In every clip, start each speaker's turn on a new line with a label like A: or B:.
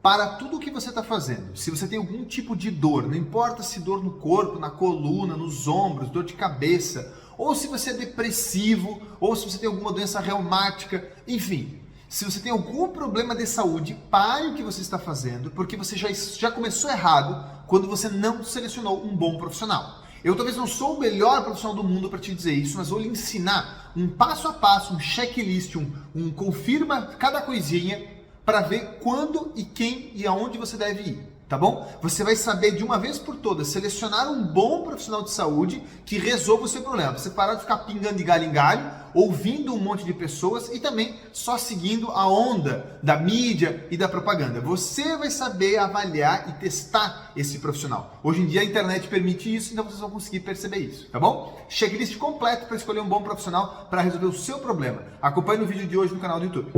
A: para tudo o que você está fazendo. Se você tem algum tipo de dor, não importa se dor no corpo, na coluna, nos ombros, dor de cabeça, ou se você é depressivo, ou se você tem alguma doença reumática, enfim. Se você tem algum problema de saúde, pare o que você está fazendo, porque você já começou errado quando você não selecionou um bom profissional. Eu talvez não sou o melhor profissional do mundo para te dizer isso, mas vou lhe ensinar um passo a passo, um checklist, um confirma cada coisinha para ver quando e quem e aonde você deve ir, tá bom? Você vai saber de uma vez por todas selecionar um bom profissional de saúde que resolva o seu problema. Você parar de ficar pingando de galho em galho, ouvindo um monte de pessoas e também só seguindo a onda da mídia e da propaganda. Você vai saber avaliar e testar esse profissional. Hoje em dia a internet permite isso, então vocês vão conseguir perceber isso, tá bom? Checklist completo para escolher um bom profissional para resolver o seu problema. Acompanhe no vídeo de hoje no canal do YouTube.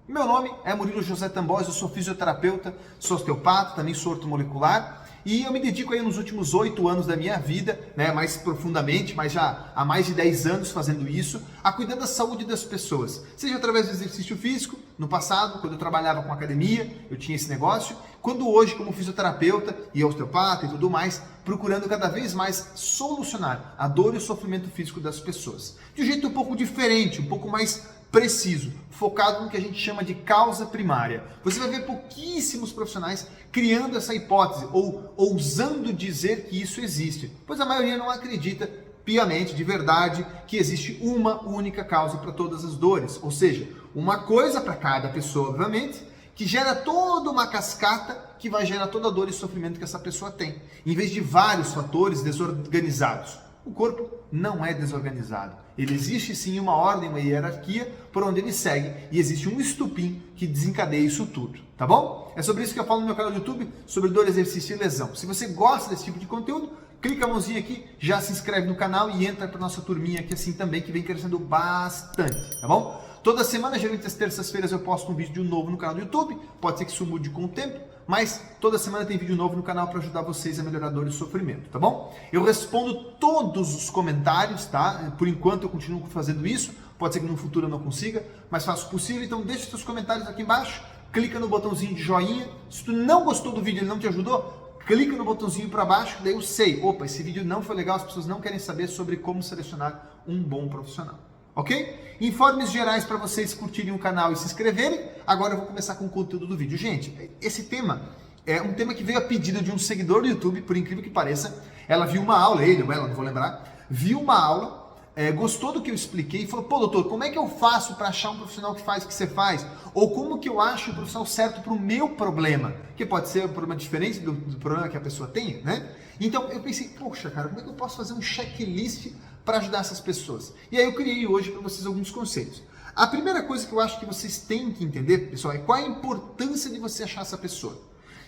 A: Meu nome é Murilo José Tambosi, eu sou fisioterapeuta, sou osteopata, também sou ortomolecular e eu me dedico aí nos últimos 8 anos da minha vida, né, mais profundamente, mas já há mais de 10 anos fazendo isso, a cuidar da saúde das pessoas, seja através do exercício físico, no passado, quando eu trabalhava com academia, eu tinha esse negócio, quando hoje como fisioterapeuta e osteopata e tudo mais, procurando cada vez mais solucionar a dor e o sofrimento físico das pessoas, de um jeito um pouco diferente, um pouco mais preciso, focado no que a gente chama de causa primária. Você vai ver pouquíssimos profissionais criando essa hipótese ou ousando dizer que isso existe, pois a maioria não acredita piamente, de verdade, que existe uma única causa para todas as dores, ou seja, uma coisa para cada pessoa, obviamente, que gera toda uma cascata que vai gerar toda a dor e sofrimento que essa pessoa tem, em vez de vários fatores desorganizados. O corpo não é desorganizado. Ele existe sim uma ordem, uma hierarquia por onde ele segue e existe um estupim que desencadeia isso tudo, tá bom? É sobre isso que eu falo no meu canal do YouTube, sobre dor, exercício e lesão. Se você gosta desse tipo de conteúdo, clica a mãozinha aqui, já se inscreve no canal e entra para nossa turminha aqui assim também, que vem crescendo bastante, tá bom? Toda semana, geralmente às terças-feiras, eu posto um vídeo novo no canal do YouTube, pode ser que isso mude com o tempo, mas toda semana tem vídeo novo no canal para ajudar vocês a melhorar a dor e o sofrimento, tá bom? Eu respondo todos os comentários, tá? Por enquanto eu continuo fazendo isso, pode ser que no futuro eu não consiga, mas faço o possível, então deixa seus comentários aqui embaixo, clica no botãozinho de joinha, se tu não gostou do vídeo e ele não te ajudou, clica no botãozinho para baixo, daí eu sei, opa, esse vídeo não foi legal, as pessoas não querem saber sobre como selecionar um bom profissional. Ok? Informes gerais para vocês curtirem o canal e se inscreverem. Agora eu vou começar com o conteúdo do vídeo. Gente, esse tema é um tema que veio a pedido de um seguidor do YouTube, por incrível que pareça. Ela viu uma aula, ele ou ela, não vou lembrar, viu uma aula, gostou do que eu expliquei e falou, pô doutor, como é que eu faço para achar um profissional que faz o que você faz? Ou como que eu acho o profissional certo para o meu problema? Que pode ser um problema diferente do problema que a pessoa tem, né? Então eu pensei, poxa cara, como é que eu posso fazer um checklist para ajudar essas pessoas? E aí eu criei hoje para vocês alguns conceitos. A primeira coisa que eu acho que vocês têm que entender, pessoal, é qual a importância de você achar essa pessoa.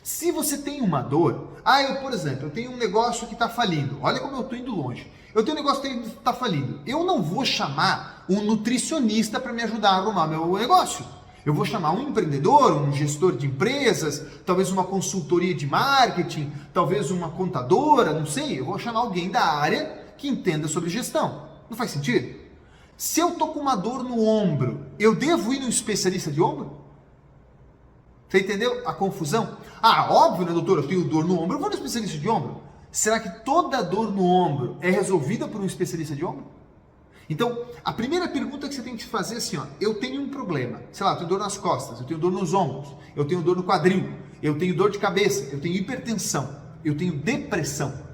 A: Se você tem uma dor, por exemplo, eu tenho um negócio que está falindo, olha como eu estou indo longe, eu tenho um negócio que está falindo, eu não vou chamar um nutricionista para me ajudar a arrumar meu negócio. Eu vou chamar um empreendedor, um gestor de empresas, talvez uma consultoria de marketing, talvez uma contadora, não sei, eu vou chamar alguém da área que entenda sobre gestão. Não faz sentido? Se eu tô com uma dor no ombro, eu devo ir num especialista de ombro? Você entendeu a confusão? Óbvio, né, doutor? Eu tenho dor no ombro, eu vou no especialista de ombro. Será que toda dor no ombro é resolvida por um especialista de ombro? Então, a primeira pergunta que você tem que fazer é assim, eu tenho um problema, sei lá, eu tenho dor nas costas, eu tenho dor nos ombros, eu tenho dor no quadril, eu tenho dor de cabeça, eu tenho hipertensão, eu tenho depressão.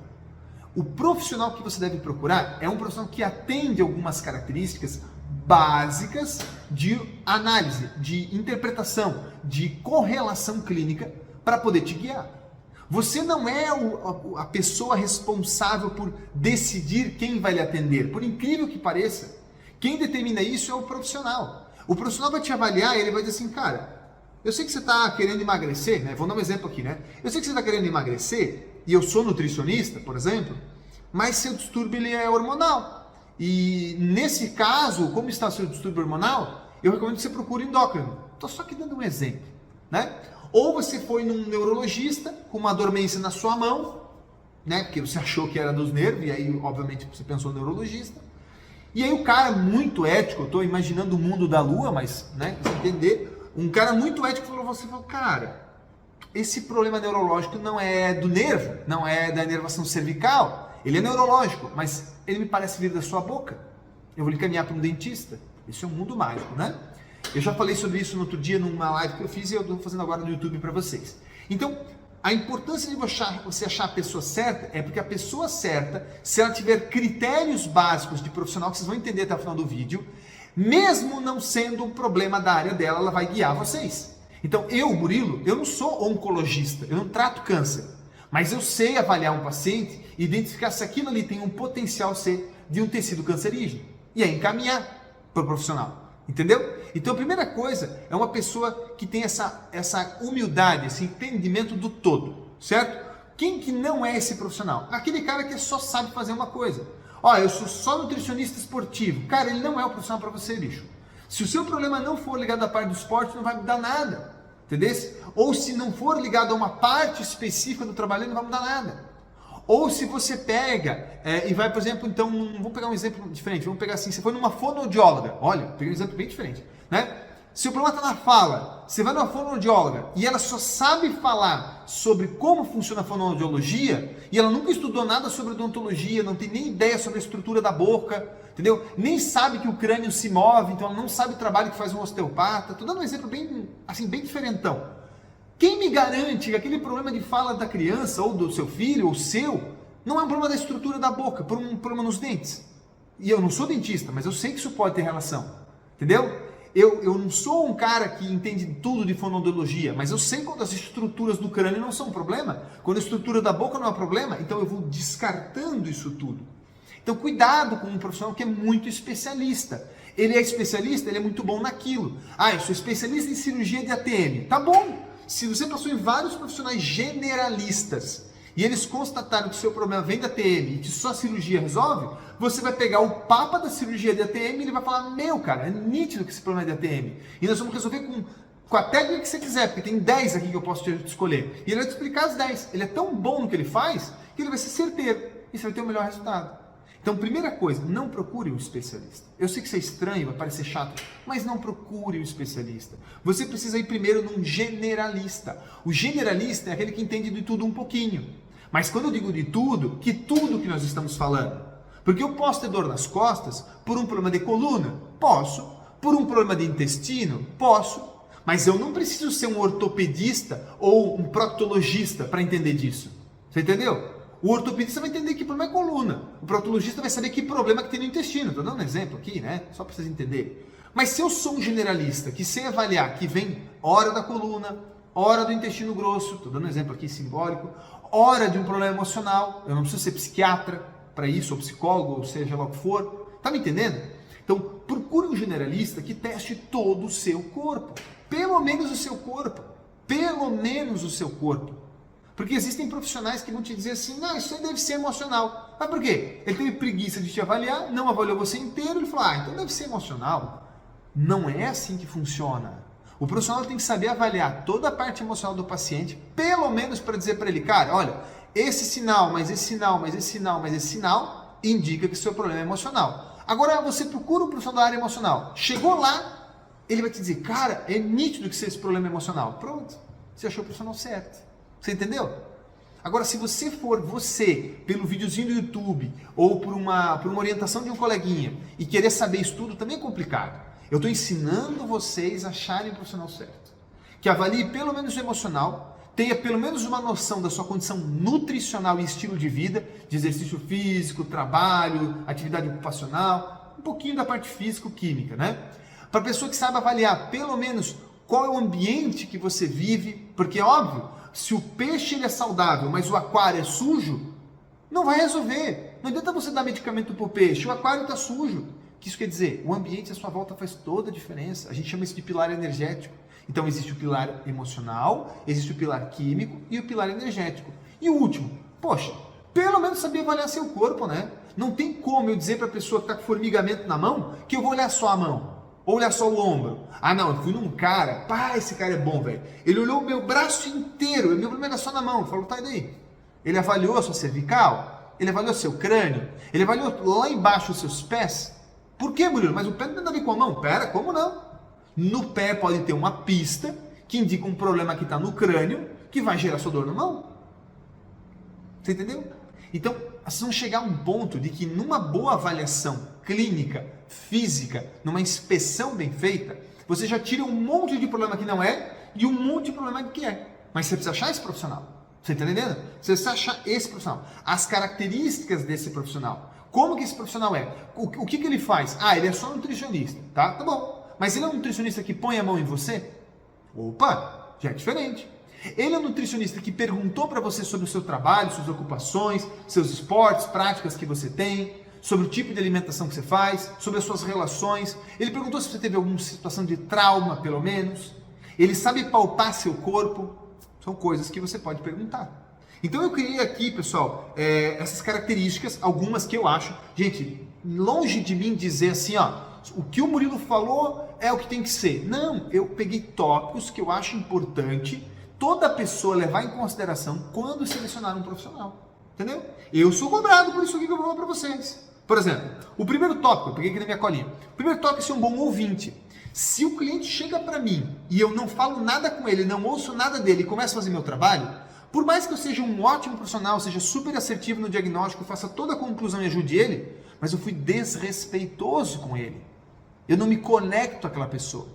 A: O profissional que você deve procurar é um profissional que atende algumas características básicas de análise, de interpretação, de correlação clínica para poder te guiar. Você não é a pessoa responsável por decidir quem vai lhe atender. Por incrível que pareça, quem determina isso é o profissional. O profissional vai te avaliar e ele vai dizer assim, cara, eu sei que você está querendo emagrecer, né? Vou dar um exemplo aqui, né? Eu sei que você está querendo emagrecer e eu sou nutricionista, por exemplo, mas seu distúrbio ele é hormonal. E nesse caso, como está o seu distúrbio hormonal, eu recomendo que você procure endócrino. Estou só aqui dando um exemplo, né? Ou você foi num neurologista com uma dormência na sua mão, né? Porque você achou que era dos nervos, e aí, obviamente, você pensou no neurologista. E aí o cara muito ético, eu estou imaginando o mundo da lua, mas, né, pra você entender, um cara muito ético falou, cara, esse problema neurológico não é do nervo, não é da inervação cervical, ele é neurológico, mas ele me parece vir da sua boca. Eu vou lhe encaminhar para um dentista. Isso é um mundo mágico, né? Eu já falei sobre isso no outro dia numa live que eu fiz e eu estou fazendo agora no YouTube para vocês. Então, a importância de você achar a pessoa certa é porque a pessoa certa, se ela tiver critérios básicos de profissional, que vocês vão entender até o final do vídeo, mesmo não sendo um problema da área dela, ela vai guiar vocês. Então, eu, Murilo, eu não sou oncologista, eu não trato câncer, mas eu sei avaliar um paciente e identificar se aquilo ali tem um potencial ser de um tecido cancerígeno e aí encaminhar para o profissional. Entendeu? Então a primeira coisa é uma pessoa que tem essa humildade, esse entendimento do todo, certo? Quem que não é esse profissional? Aquele cara que só sabe fazer uma coisa. Ó, eu sou só nutricionista esportivo. Cara, ele não é o profissional para você, bicho. Se o seu problema não for ligado à parte do esporte, não vai mudar nada. Entendeu? Ou se não for ligado a uma parte específica do trabalho, não vai mudar nada. Ou se você pega e vai, por exemplo, então, vamos pegar um exemplo diferente, vamos pegar assim, você foi numa fonoaudióloga, olha, peguei um exemplo bem diferente, né? Se o problema está na fala, você vai numa fonoaudióloga e ela só sabe falar sobre como funciona a fonoaudiologia e ela nunca estudou nada sobre odontologia, não tem nem ideia sobre a estrutura da boca, entendeu? Nem sabe que o crânio se move, então ela não sabe o trabalho que faz um osteopata. Estou dando um exemplo bem, assim, bem diferentão. Quem me garante que aquele problema de fala da criança, ou do seu filho, ou seu, não é um problema da estrutura da boca, por um problema nos dentes? E eu não sou dentista, mas eu sei que isso pode ter relação, entendeu? Eu não sou um cara que entende tudo de fonoaudiologia, mas eu sei quando as estruturas do crânio não são um problema, quando a estrutura da boca não é um problema, então eu vou descartando isso tudo. Então cuidado com um profissional que é muito especialista. Ele é especialista, ele é muito bom naquilo. Ah, eu sou especialista em cirurgia de ATM. Tá bom. Se você passou em vários profissionais generalistas e eles constataram que o seu problema vem da ATM e que só a cirurgia resolve, você vai pegar o papa da cirurgia de ATM e ele vai falar, meu cara, é nítido que esse problema é de ATM. E nós vamos resolver com a técnica que você quiser, porque tem 10 aqui que eu posso te escolher. E ele vai te explicar as 10. Ele é tão bom no que ele faz que ele vai ser certeiro e você vai ter o melhor resultado. Então, primeira coisa, não procure um especialista. Eu sei que isso é estranho, vai parecer chato, mas não procure um especialista. Você precisa ir primeiro num generalista. O generalista é aquele que entende de tudo um pouquinho. Mas quando eu digo de tudo, que tudo que nós estamos falando? Porque eu posso ter dor nas costas por um problema de coluna? Posso. Por um problema de intestino? Posso. Mas eu não preciso ser um ortopedista ou um proctologista para entender disso. Você entendeu? O ortopedista vai entender que problema é coluna. O proctologista vai saber que problema que tem no intestino. Estou dando um exemplo aqui, né? Só para vocês entenderem. Mas se eu sou um generalista que sei avaliar que vem hora da coluna, hora do intestino grosso, estou dando um exemplo aqui simbólico, hora de um problema emocional, eu não preciso ser psiquiatra para isso, ou psicólogo, ou seja lá o que for. Tá me entendendo? Então, procure um generalista que teste todo o seu corpo. Pelo menos o seu corpo. Pelo menos o seu corpo. Porque existem profissionais que vão te dizer assim, não, isso aí deve ser emocional. Mas por quê? Ele teve preguiça de te avaliar, não avaliou você inteiro, ele falou, então deve ser emocional. Não é assim que funciona. O profissional tem que saber avaliar toda a parte emocional do paciente, pelo menos para dizer para ele, cara, olha, esse sinal, mas esse sinal, mas esse sinal, mas esse sinal, indica que o seu problema é emocional. Agora você procura um profissional da área emocional, chegou lá, ele vai te dizer, cara, é nítido que esse problema é emocional. Pronto, você achou o profissional certo. Você entendeu? Agora, se você for pelo videozinho do YouTube, ou por uma orientação de um coleguinha, e querer saber isso tudo, também é complicado. Eu estou ensinando vocês a acharem o profissional certo. Que avalie pelo menos o emocional, tenha pelo menos uma noção da sua condição nutricional e estilo de vida, de exercício físico, trabalho, atividade ocupacional, um pouquinho da parte físico-química, né? Para a pessoa que sabe avaliar pelo menos qual é o ambiente que você vive, porque é óbvio, se o peixe ele é saudável, mas o aquário é sujo, não vai resolver. Não adianta você dar medicamento para o peixe, o aquário está sujo. O que isso quer dizer? O ambiente à sua volta faz toda a diferença. A gente chama isso de pilar energético. Então existe o pilar emocional, existe o pilar químico e o pilar energético. E o último, poxa, pelo menos saber avaliar seu corpo, né? Não tem como eu dizer para a pessoa que está com formigamento na mão que eu vou olhar só a mão. Ou olhar só o ombro. Ah não, eu fui num cara, pá, esse cara é bom, velho. Ele olhou o meu braço inteiro, meu problema era só na mão. Falou, tá, e daí? Ele avaliou a sua cervical? Ele avaliou seu crânio? Ele avaliou lá embaixo os seus pés? Por que, Murilo? Mas o pé não tem nada a ver com a mão. Pera, como não? No pé pode ter uma pista que indica um problema que está no crânio que vai gerar sua dor na mão. Você entendeu? Então, vocês vão chegar a um ponto de que numa boa avaliação clínica, física, numa inspeção bem feita, você já tira um monte de problema que não é e um monte de problema que é. Mas você precisa achar esse profissional. Você está entendendo? Você precisa achar esse profissional. As características desse profissional. Como que esse profissional é? O que ele faz? Ah, ele é só nutricionista. Tá bom. Mas ele é um nutricionista que põe a mão em você? Opa, já é diferente. Ele é um nutricionista que perguntou para você sobre o seu trabalho, suas ocupações, seus esportes, práticas que você tem, sobre o tipo de alimentação que você faz, sobre as suas relações. Ele perguntou se você teve alguma situação de trauma, pelo menos. Ele sabe palpar seu corpo. São coisas que você pode perguntar. Então eu criei aqui, pessoal, essas características, algumas que eu acho. Gente, longe de mim dizer assim, ó, o que o Murilo falou é o que tem que ser. Não, eu peguei tópicos que eu acho importante toda pessoa levar em consideração quando selecionar um profissional. Entendeu? Eu sou cobrado por isso aqui que eu vou falar para vocês. Por exemplo, o primeiro tópico, eu peguei aqui na minha colinha. O primeiro tópico é ser um bom ouvinte. Se o cliente chega para mim e eu não falo nada com ele, não ouço nada dele e começo a fazer meu trabalho, por mais que eu seja um ótimo profissional, seja super assertivo no diagnóstico, faça toda a conclusão e ajude ele, mas eu fui desrespeitoso com ele. Eu não me conecto àquela pessoa.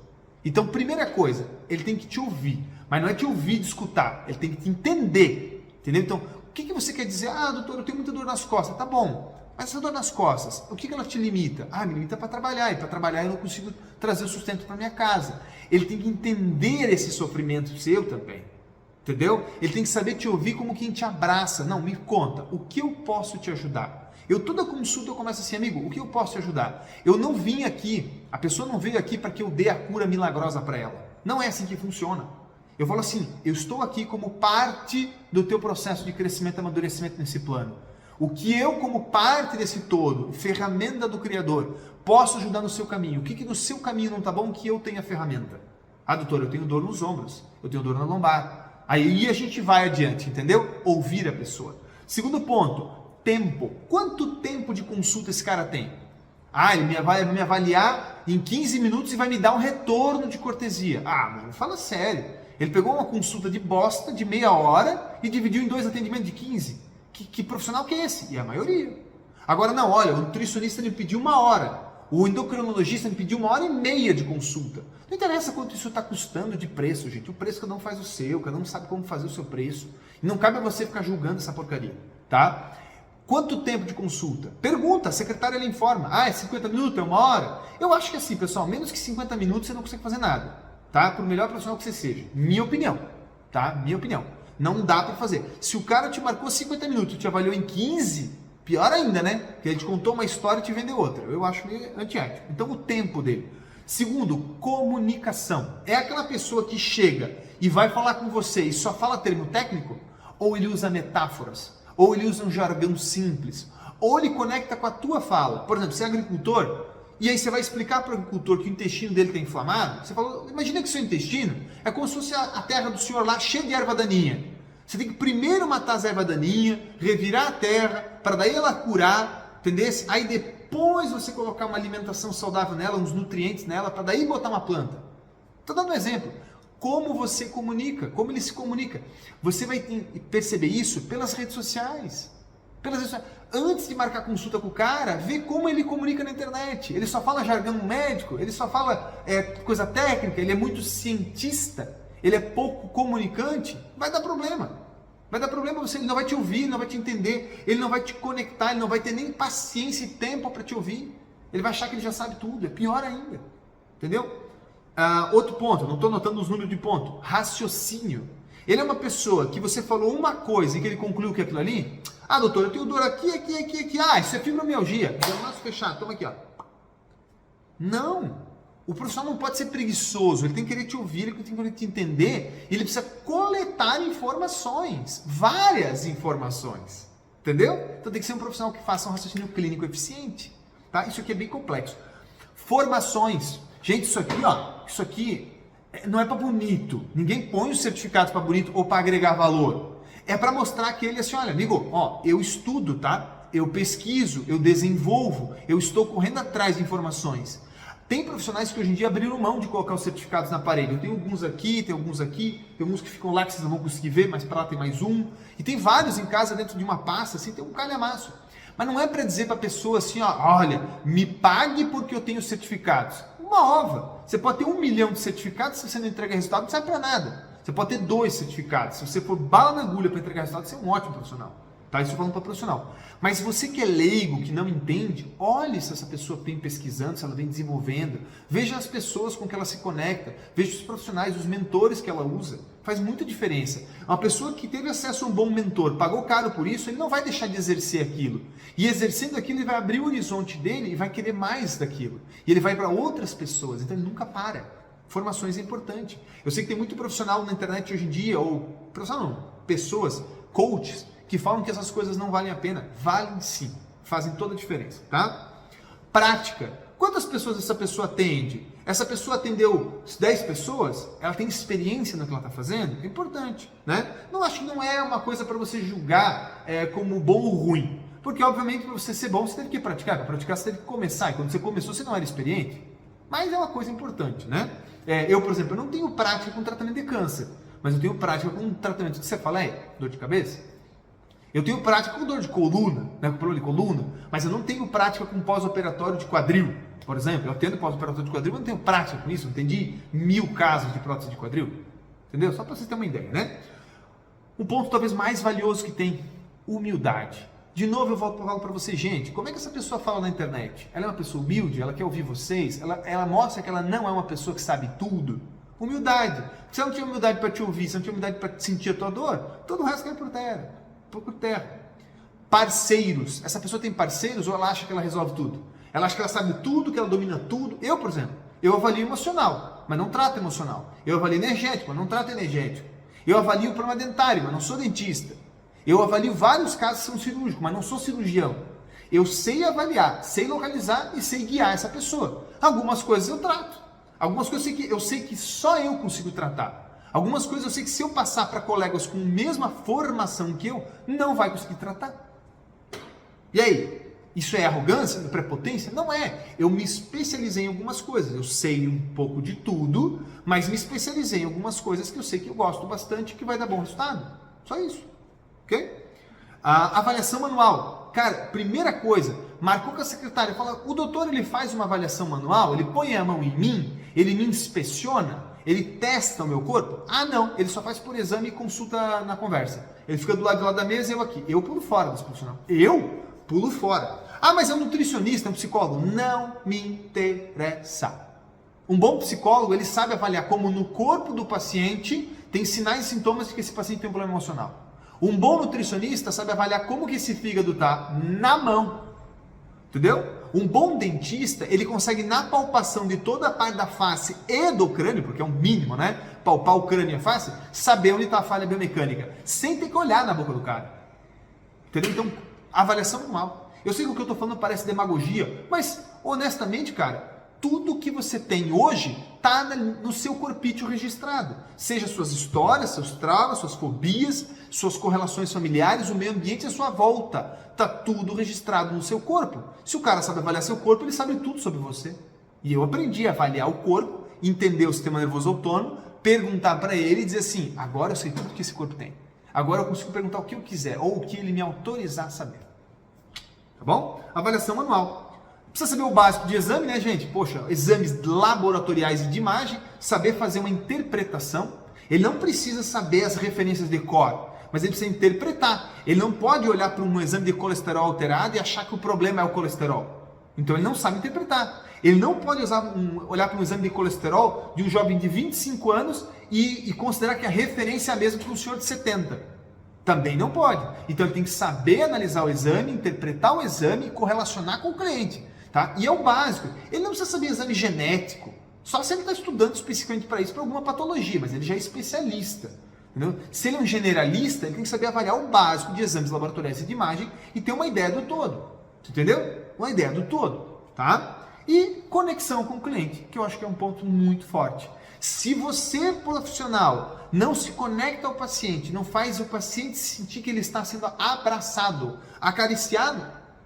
A: Então, primeira coisa, ele tem que te ouvir. Mas não é te ouvir de escutar, ele tem que te entender. Entendeu? Então, o que você quer dizer? Ah, doutor, eu tenho muita dor nas costas. Tá bom. Mas essa dor nas costas, o que ela te limita? Ah, me limita para trabalhar, e para trabalhar eu não consigo trazer o sustento para minha casa. Ele tem que entender esse sofrimento seu também, entendeu? Ele tem que saber te ouvir como quem te abraça. Não, me conta, o que eu posso te ajudar? Eu toda consulta eu começo assim, amigo, o que eu posso te ajudar? Eu não vim aqui, a pessoa não veio aqui para que eu dê a cura milagrosa para ela. Não é assim que funciona. Eu falo assim, eu estou aqui como parte do teu processo de crescimento e amadurecimento nesse plano. O que eu, como parte desse todo, ferramenta do Criador, posso ajudar no seu caminho? O que no seu caminho não está bom que eu tenha ferramenta? Ah, doutor, eu tenho dor nos ombros, eu tenho dor na lombar. Aí a gente vai adiante, entendeu? Ouvir a pessoa. Segundo ponto, tempo. Quanto tempo de consulta esse cara tem? Ah, ele vai me avaliar em 15 minutos e vai me dar um retorno de cortesia. Ah, mano, fala sério. Ele pegou uma consulta de bosta de meia hora e dividiu em 2 atendimentos de 15. Que profissional que é esse? E a maioria. Agora não, olha, o nutricionista me pediu 1 hora, o endocrinologista me pediu 1h30 de consulta. Não interessa quanto isso está custando de preço, gente. O preço cada um faz o seu, cada um sabe como fazer o seu preço. E não cabe a você ficar julgando essa porcaria, tá? Quanto tempo de consulta? Pergunta, a secretária ela informa. Ah, é 50 minutos, é 1 hora? Eu acho que assim, pessoal, menos que 50 minutos você não consegue fazer nada, tá? Por melhor profissional que você seja. Minha opinião, tá? Minha opinião. Não dá para fazer. Se o cara te marcou 50 minutos e te avaliou em 15, pior ainda, né? Que ele te contou uma história e te vendeu outra. Eu acho meio antiético. Então, o tempo dele. Segundo, comunicação. É aquela pessoa que chega e vai falar com você e só fala termo técnico? Ou ele usa metáforas? Ou ele usa um jargão simples? Ou ele conecta com a tua fala? Por exemplo, você é agricultor, e aí você vai explicar para o agricultor que o intestino dele está inflamado. Você falou, imagina que seu intestino é como se fosse a terra do senhor lá cheia de erva daninha. Você tem que primeiro matar as ervas daninhas, revirar a terra, para daí ela curar, entendeu? Aí depois você colocar uma alimentação saudável nela, uns nutrientes nela, para daí botar uma planta. Estou dando um exemplo. Como você comunica, como ele se comunica. Você vai perceber isso pelas redes sociais. Antes de marcar consulta com o cara, vê como ele comunica na internet. Ele só fala jargão médico, ele só fala coisa técnica, ele é muito cientista, ele é pouco comunicante, vai dar problema. Vai dar problema, ele não vai te ouvir, não vai te entender, ele não vai te conectar, ele não vai ter nem paciência e tempo para te ouvir. Ele vai achar que ele já sabe tudo, é pior ainda. Entendeu? Outro ponto, não estou anotando os números de ponto, raciocínio. Ele é uma pessoa que você falou uma coisa e que ele concluiu que é aquilo ali. Ah, doutor, eu tenho dor aqui. Ah, isso é fibromialgia. Braço fechado, toma aqui, ó. Não. O profissional não pode ser preguiçoso. Ele tem que querer te ouvir, ele tem que querer te entender. Ele precisa coletar informações. Várias informações. Entendeu? Então tem que ser um profissional que faça um raciocínio clínico eficiente. Tá? Isso aqui é bem complexo. Formações. Gente, isso aqui, ó. Isso aqui não é para bonito. Ninguém põe os certificados para bonito ou para agregar valor. É para mostrar que ele assim, olha, amigo, ó, eu estudo, tá? eu pesquiso, eu desenvolvo, eu estou correndo atrás de informações. Tem profissionais que hoje em dia abriram mão de colocar os certificados na parede. Eu tenho alguns aqui, tem alguns aqui, tem alguns que ficam lá que vocês não vão conseguir ver, mas para lá tem mais um. E tem vários em casa dentro de uma pasta, assim, tem um calhamaço. Mas não é para dizer para a pessoa assim, ó, olha, me pague porque eu tenho certificados. Uma ova. Você pode ter 1 milhão de certificados, se você não entrega resultado, não serve para nada. Você pode ter 2 certificados. Se você for bala na agulha para entregar resultado, você é um ótimo profissional. Tá? Isso eu falando para profissional. Mas você que é leigo, que não entende, olhe se essa pessoa vem pesquisando, se ela vem desenvolvendo. Veja as pessoas com que ela se conecta. Veja os profissionais, os mentores que ela usa. Faz muita diferença. Uma pessoa que teve acesso a um bom mentor, pagou caro por isso, ele não vai deixar de exercer aquilo. E exercendo aquilo, ele vai abrir o horizonte dele e vai querer mais daquilo. E ele vai para outras pessoas, então ele nunca para. Formações é importante. Eu sei que tem muito profissional na internet hoje em dia, ou profissional não, pessoas, coaches, que falam que essas coisas não valem a pena. Valem sim, fazem toda a diferença, tá? Prática. Quantas pessoas essa pessoa atende? Essa pessoa atendeu 10 pessoas? Ela tem experiência no que ela está fazendo? É importante, né? Não acho que não é uma coisa para você julgar como bom ou ruim. Porque, obviamente, para você ser bom, você teve que praticar. Para praticar, você teve que começar. E quando você começou, você não era experiente. Mas é uma coisa importante, né? Eu, por exemplo, eu não tenho prática com tratamento de câncer. Mas eu tenho prática com tratamento de cefaleia, dor de cabeça. Eu tenho prática com dor de coluna, né, com problema de coluna, mas eu não tenho prática com pós-operatório de quadril, por exemplo. Eu atendo pós-operatório de quadril, mas não tenho prática com isso, não atendi 1000 casos de prótese de quadril. Entendeu? Só para vocês terem uma ideia, né? Um ponto talvez mais valioso que tem, humildade. De novo eu volto para você, gente, como é que essa pessoa fala na internet? Ela é uma pessoa humilde, ela quer ouvir vocês, ela mostra que ela não é uma pessoa que sabe tudo. Humildade. Se você não tiver humildade para te ouvir, se não tiver humildade para sentir a tua dor, todo o resto cai por terra. Por terra. Parceiros. Essa pessoa tem parceiros ou ela acha que ela resolve tudo? Ela acha que ela sabe tudo, que ela domina tudo. Eu, por exemplo, eu avalio emocional, mas não trato emocional. Eu avalio energético, mas não trato energético. Eu avalio problema dentário, mas não sou dentista. Eu avalio vários casos que são cirúrgicos, mas não sou cirurgião. Eu sei avaliar, sei localizar e sei guiar essa pessoa. Algumas coisas eu trato. Algumas coisas eu sei que só eu consigo tratar. Algumas coisas eu sei que se eu passar para colegas com a mesma formação que eu, não vai conseguir tratar. E aí? Isso é arrogância, prepotência? Não é. Eu me especializei em algumas coisas. Eu sei um pouco de tudo, mas me especializei em algumas coisas que eu sei que eu gosto bastante e que vai dar bom resultado. Só isso. Ok? A avaliação manual. Cara, primeira coisa, marcou com a secretária, fala, o doutor ele faz uma avaliação manual, ele põe a mão em mim, ele me inspeciona, ele testa o meu corpo? Ah, não, ele só faz por exame e consulta na conversa. Ele fica do lado de lá da mesa e eu aqui. Eu pulo fora desse profissional. Eu pulo fora. Ah, mas é um nutricionista, é um psicólogo. Não me interessa. Um bom psicólogo, ele sabe avaliar como no corpo do paciente tem sinais e sintomas de que esse paciente tem um problema emocional. Um bom nutricionista sabe avaliar como que esse fígado está na mão. Entendeu? Um bom dentista, ele consegue na palpação de toda a parte da face e do crânio, porque é um mínimo, né? Palpar o crânio e a face, saber onde está a falha biomecânica, sem ter que olhar na boca do cara. Entendeu? Então, avaliação manual. Eu sei que o que eu estou falando parece demagogia, mas, honestamente, cara, tudo que você tem hoje está no seu corpício registrado. Seja suas histórias, seus traumas, suas fobias, suas correlações familiares, o meio ambiente e a sua volta. Está tudo registrado no seu corpo. Se o cara sabe avaliar seu corpo, ele sabe tudo sobre você. E eu aprendi a avaliar o corpo, entender o sistema nervoso autônomo, perguntar para ele e dizer assim, agora eu sei tudo que esse corpo tem. Agora eu consigo perguntar o que eu quiser, ou o que ele me autorizar a saber. Tá bom? Avaliação manual. Precisa saber o básico de exame, né, gente? Poxa, exames laboratoriais e de imagem, saber fazer uma interpretação. Ele não precisa saber as referências de cor, mas ele precisa interpretar. Ele não pode olhar para um exame de colesterol alterado e achar que o problema é o colesterol. Então ele não sabe interpretar. Ele não pode olhar para um exame de colesterol de um jovem de 25 anos e considerar que a referência é a mesma que um senhor de 70. Também não pode. Então ele tem que saber analisar o exame, interpretar o exame e correlacionar com o cliente. Tá? E é o básico. Ele não precisa saber exame genético. Só se ele está estudando especificamente para isso, para alguma patologia, mas ele já é especialista. Entendeu? Se ele é um generalista, ele tem que saber avaliar o básico de exames laboratoriais e de imagem e ter uma ideia do todo. Entendeu? Uma ideia do todo. Tá? E conexão com o cliente, que eu acho que é um ponto muito forte. Se você, profissional, não se conecta ao paciente, não faz o paciente sentir que ele está sendo abraçado, acariciado,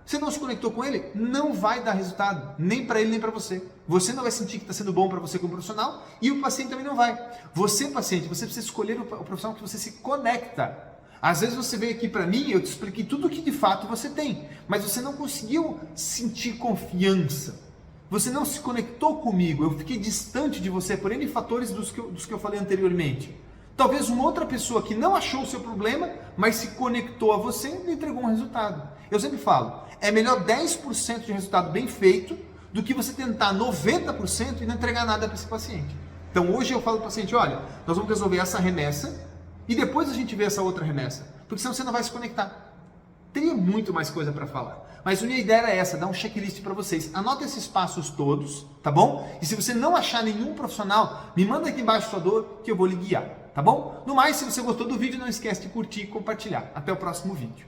A: Você não se conectou com ele, não vai dar resultado, nem para ele nem para você. Você não vai sentir que está sendo bom para você como profissional e o paciente também não vai. Você, paciente, você precisa escolher o profissional que você se conecta. Às vezes você veio aqui para mim e eu te expliquei tudo o que de fato você tem, mas você não conseguiu sentir confiança. Você não se conectou comigo, eu fiquei distante de você por N fatores dos que eu falei anteriormente. Talvez uma outra pessoa que não achou o seu problema, mas se conectou a você e lhe entregou um resultado. Eu sempre falo, é melhor 10% de resultado bem feito do que você tentar 90% e não entregar nada para esse paciente. Então hoje eu falo para o paciente, olha, nós vamos resolver essa remessa e depois a gente vê essa outra remessa, porque senão você não vai se conectar. Teria muito mais coisa para falar. Mas a minha ideia era essa, dar um checklist para vocês. Anota esses passos todos, tá bom? E se você não achar nenhum profissional, me manda aqui embaixo sua dor que eu vou lhe guiar, tá bom? No mais, se você gostou do vídeo, não esquece de curtir e compartilhar. Até o próximo vídeo.